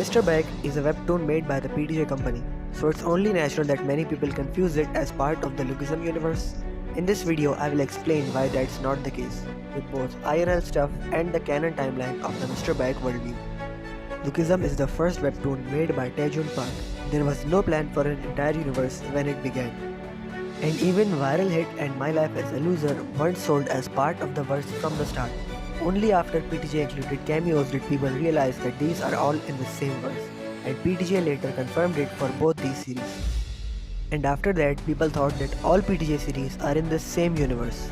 Mr. Bag is a webtoon made by the PTJ company, so it's only natural that many people confuse it as part of the Lookism universe. In this video, I will explain why that's not the case, with both IRL stuff and the canon timeline of the Mr. Bag worldview. Lookism is the first webtoon made by Taejun Park. There was no plan for an entire universe when it began. And even Viral Hit and My Life as a Loser weren't sold as part of the verse from the start. Only after PTJ included cameos did people realize that these are all in the same verse, and PTJ later confirmed it for both these series. And after that, people thought that all PTJ series are in the same universe.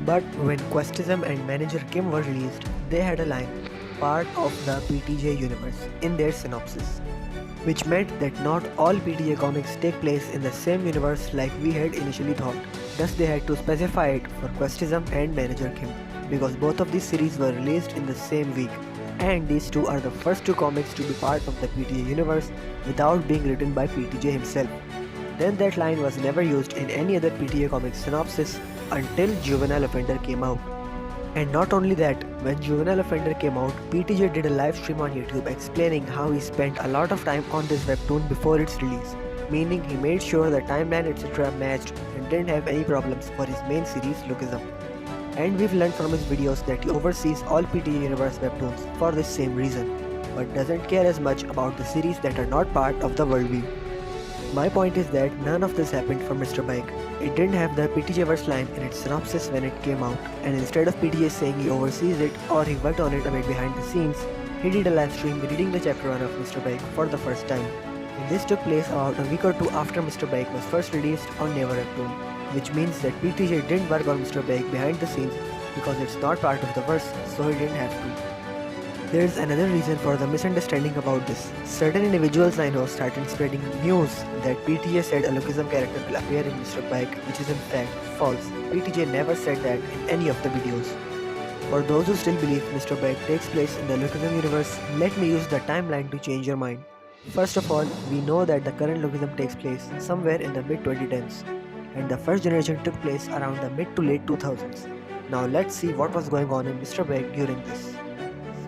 But when Questism and Manager Kim were released, they had a line, part of the PTJ universe, in their synopsis. Which meant that not all PTJ comics take place in the same universe like we had initially thought. Thus they had to specify it for Questism and Manager Kim, because both of these series were released in the same week, and these two are the first two comics to be part of the PTJ universe without being written by PTJ himself. Then that line was never used in any other PTJ comic synopsis until Juvenile Offender came out. And not only that, when Juvenile Offender came out, PTJ did a live stream on YouTube explaining how he spent a lot of time on this webtoon before its release, meaning he made sure the timeline etc. matched and didn't have any problems for his main series Lookism. And we've learned from his videos that he oversees all PTJ Universe webtoons for this same reason, but doesn't care as much about the series that are not part of the worldview. My point is that none of this happened for Mr. Bike. It didn't have the PTJ verse line in its synopsis when it came out, and instead of PTJ saying he oversees it or he worked on it a bit behind the scenes, he did a live stream reading the chapter 1 of Mr. Bike for the first time. And this took place about a week or two after Mr. Bike was first released on Never Webtoon, which means that PTJ didn't work on Mr. Bike behind the scenes because it's not part of the verse, so he didn't have to. There's another reason for the misunderstanding about this. Certain individuals I know started spreading news that PTJ said a Lookism character will appear in Mr. Bike, which is in fact false. PTJ never said that in any of the videos. For those who still believe Mr. Bike takes place in the Lookism universe, let me use the timeline to change your mind. First of all, we know that the current Lookism takes place somewhere in the mid-2010s, and the first generation took place around the mid to late 2000s. Now let's see what was going on in Mr. Bike during this.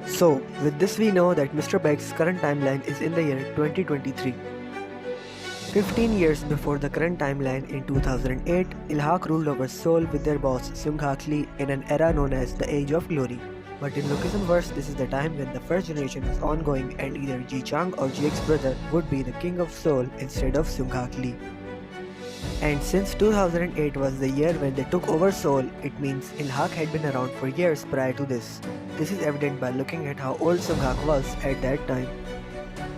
So, with this we know that Mr. Bike's current timeline is in the year 2023. 15 years before the current timeline in 2008, Ilhak ruled over Seoul with their boss Seung-Hak Lee in an era known as the Age of Glory. But in Lookismverse, this is the time when the first generation is ongoing and either Ji Chang or Jake's brother would be the king of Seoul instead of Seung-Hak Lee. And since 2008 was the year when they took over Seoul, it means Ilhak had been around for years prior to this. This is evident by looking at how old Seung-Hak was at that time.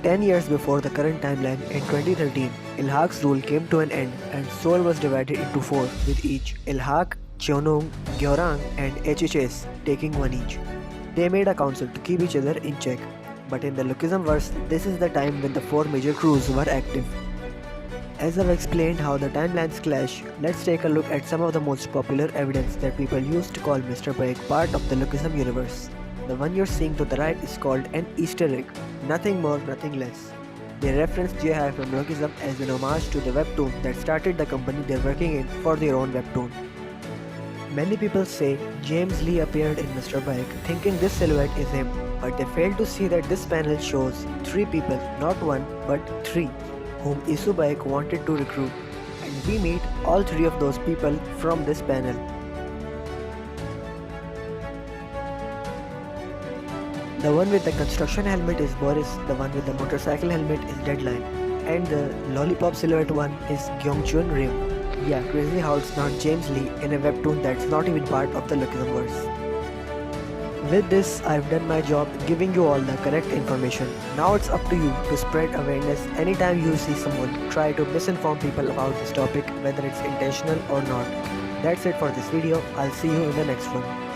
10 years before the current timeline, in 2013, Ilhak's rule came to an end and Seoul was divided into 4, with each Ilhak, Cheonung, Gyeorang and HHS taking one each. They made a council to keep each other in check. But in the Lookismverse, this is the time when the 4 major crews were active. As I've explained how the timelines clash, let's take a look at some of the most popular evidence that people use to call Mr. Bike part of the Lookism universe. The one you're seeing to the right is called an Easter egg, nothing more, nothing less. They reference J-High from Lookism as an homage to the webtoon that started the company they're working in for their own webtoon. Many people say James Lee appeared in Mr. Bike thinking this silhouette is him, but they fail to see that this panel shows 3 people, not 1 but 3. Whom Isu Bike wanted to recruit, and we meet all 3 of those people from this panel. The one with the construction helmet is Boris, the one with the motorcycle helmet is Deadline, and the lollipop silhouette one is Gyeongchun Ryu. Yeah, crazy how it's not James Lee in a webtoon that's not even part of the Lookismverse. With this, I've done my job giving you all the correct information. Now it's up to you to spread awareness anytime you see someone try to misinform people about this topic, whether it's intentional or not. That's it for this video. I'll see you in the next one.